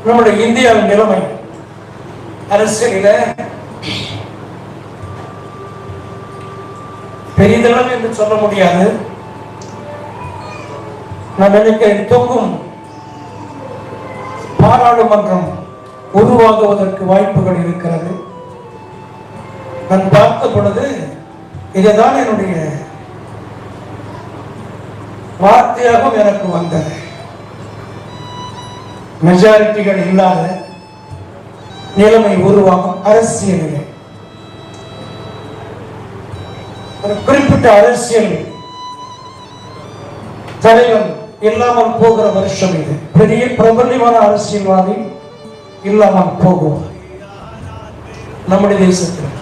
நம்முடைய இந்தியாவின் நிலைமை அரசியலில பெரிதளவு என்று சொல்ல முடியாது. நான் நினைக்கிறேன் தொங்கும் பாராளுமன்றம் உருவாகுவதற்கு வாய்ப்புகள் இருக்கிறது. நான் பார்த்த பொழுது இதுதான் என்னுடைய வார்த்தையாகவும் எனக்கு வந்தது. மெஜாரிட்டிகள் இல்லாத நிலைமை உருவாகும் அரசியலில் ஒரு குறிப்பிட்ட அரசியல் தலைவன் இல்லாமல் போகிற வருஷம் இது. பெரிய பிரபலமான அரசியல்வாதி இல்லாமல் போகும் நம்முடைய தேசத்தில்.